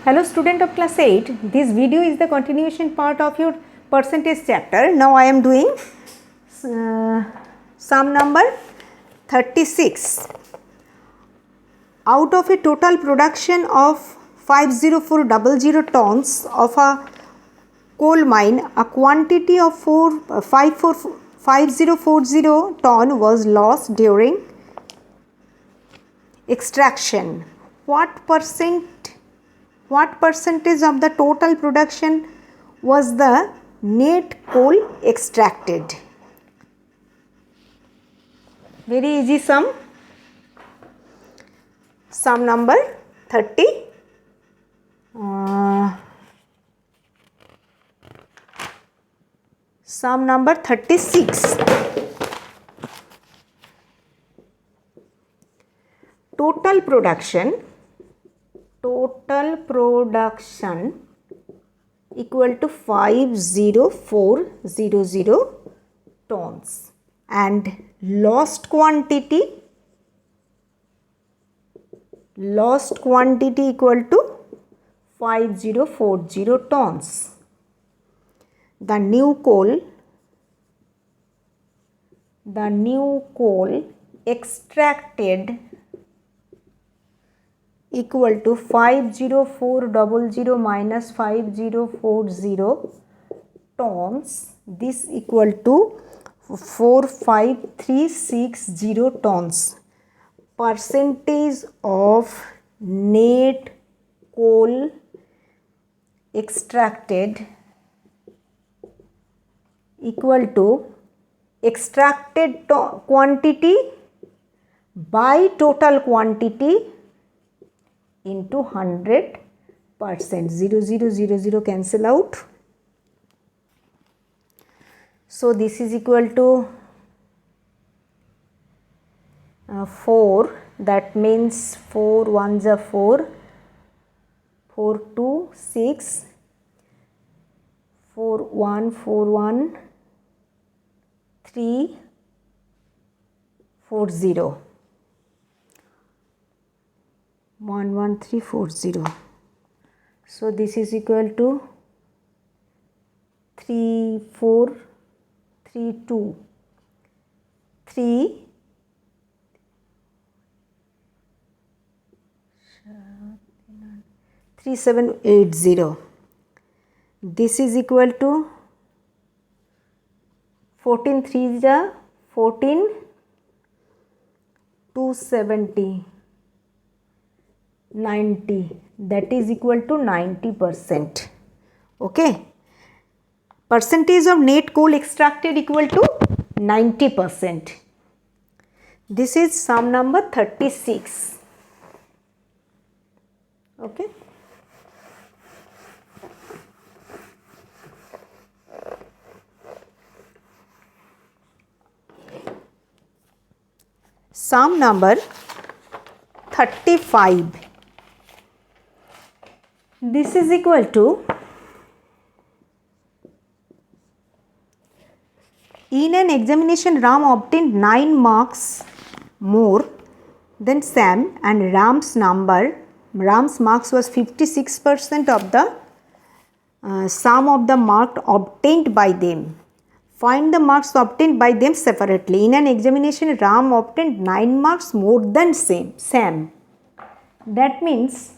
Hello student of class 8, this video is the continuation part of your percentage chapter. Now I am doing sum number 36. Out of a total production of 50400 tons of a coal mine, a quantity of 5040 ton was lost during extraction. What percentage of the total production was the net coal extracted? Very easy sum. Sum number 30. Sum number 36. Total production equal to 50400 tons and lost quantity equal to 5040 tons. The new coal extracted equal to 50400 minus 5040 tons. This equal to 45360 tons. Percentage of net coal extracted equal to extracted quantity by total quantity into 100%. 0, 0, 0, 0 cancel out. So this is equal to 4. That means 4 1s are 4, 4 2 6, 4 1 4 1 3 4 0. 11340. So this is equal to 3432 3 3780. This is equal to 14 3s are 14 270 90, that is equal to 90%. Okay, percentage of net coal extracted equal to 90%. This is sum number 36. Okay. Sum number 35. This is equal to, in an examination Ram obtained 9 marks more than Sam and Ram's marks was 56% of the sum of the marks obtained by them. Find the marks obtained by them separately. In an examination Ram obtained 9 marks more than Sam. That means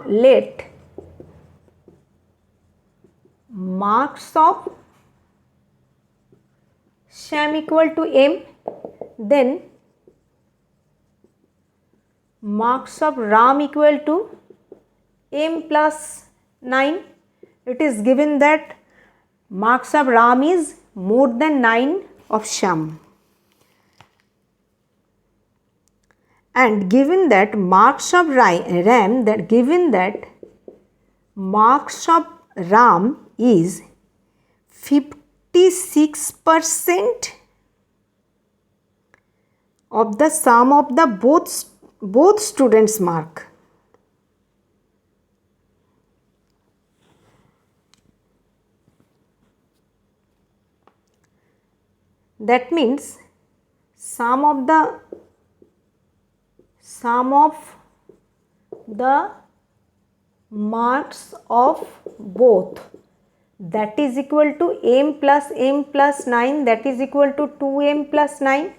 let marks of Sam equal to M, then marks of Ram equal to M plus 9. It is given that marks of Ram is more than 9 of Sam. And given that marks of Ram, marks of Ram is 56% of the sum of the both students' mark. That means sum of the marks of both, that is equal to m plus 9, that is equal to 2m plus 9.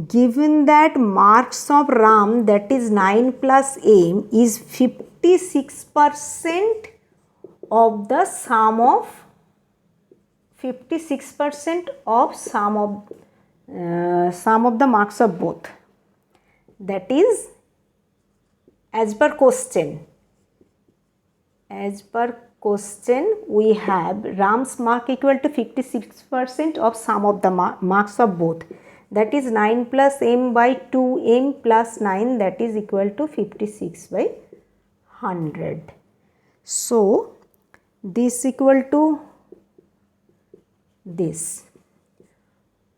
Given that marks of Ram, that is 9 plus m, is 56% of the sum of 56% of sum of the marks of both, that is as per question. As per question, we have Ram's mark equal to 56% of sum of the marks of both, that is 9 plus m by 2m plus 9, that is equal to 56 by 100. So this equal to this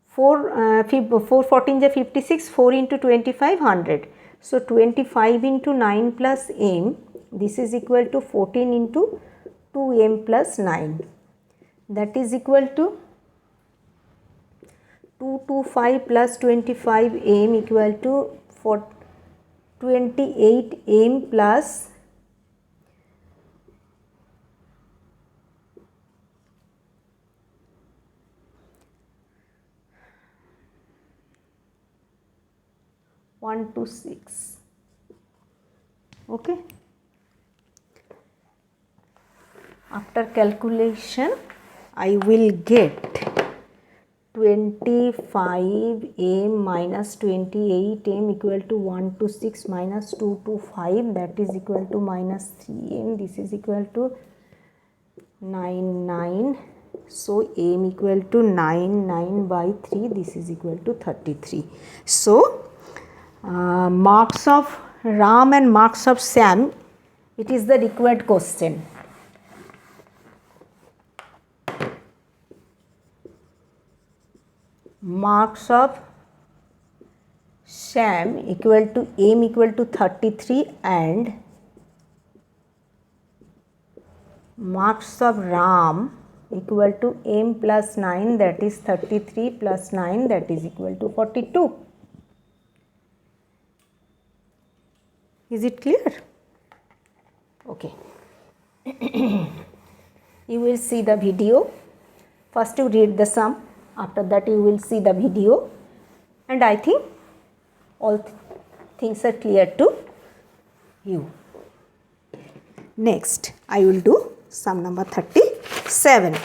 4 14 is 56, 4 into 25 100. So 25 into 9 plus m, this is equal to 14 into 2m plus 9, that is equal to 225 plus 25 m equal to 28 m plus 126. Okay. After calculation, I will get 25m minus 28m equal to 126 minus 225, that is equal to minus 3m, this is equal to 99. So m equal to 9 by 3, this is equal to 33. So marks of Ram and marks of Sam, it is the required question. Marks of Sam equal to m equal to 33 and marks of Ram equal to m plus 9, that is 33 plus 9, that is equal to 42. Is it clear? Okay. You will see the video. First you read the sum, after that you will see the video, and I think all things are clear to you. Next I will do sum number 37.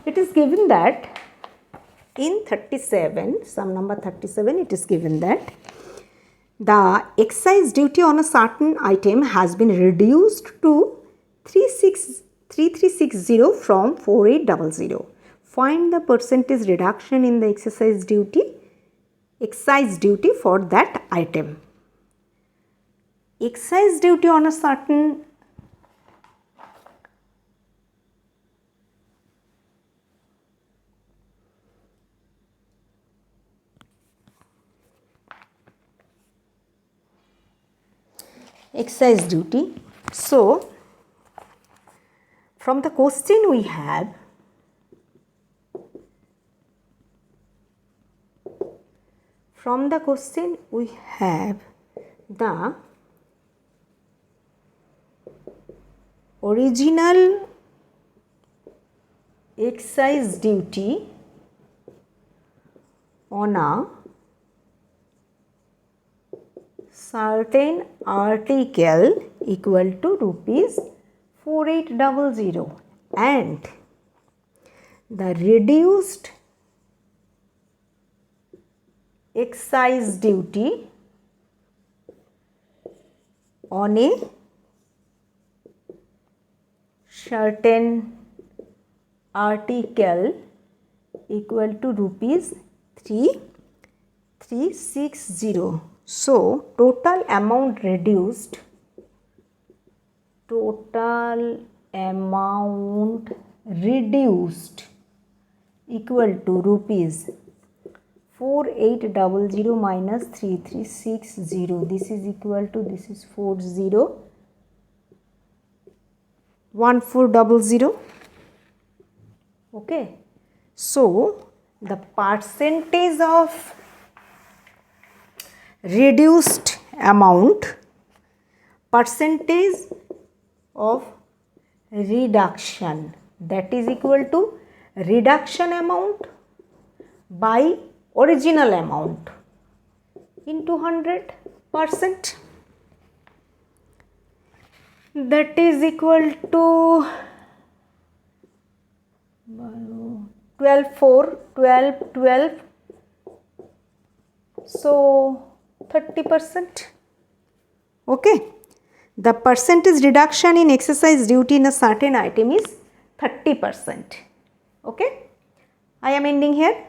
It is given that in 37, sum number 37, it is given that the excise duty on a certain item has been reduced to 3360 from 4800. Find the percentage reduction in the excise duty for that item. Excise duty on a certain excise duty. So from the question we have the original excise duty on a certain article equal to rupees 4800 and the reduced excise duty on a certain article equal to rupees 3360. So total amount reduced equal to rupees 4800 minus 3360. This is equal to, this is 401400. Okay. So the percentage of reduced amount, percentage of reduction, that is equal to reduction amount by original amount into 100%. That is equal to 12, 4, 12, 12. So 30%. Okay. The percentage reduction in exercise duty in a certain item is 30%. Okay. I am ending here.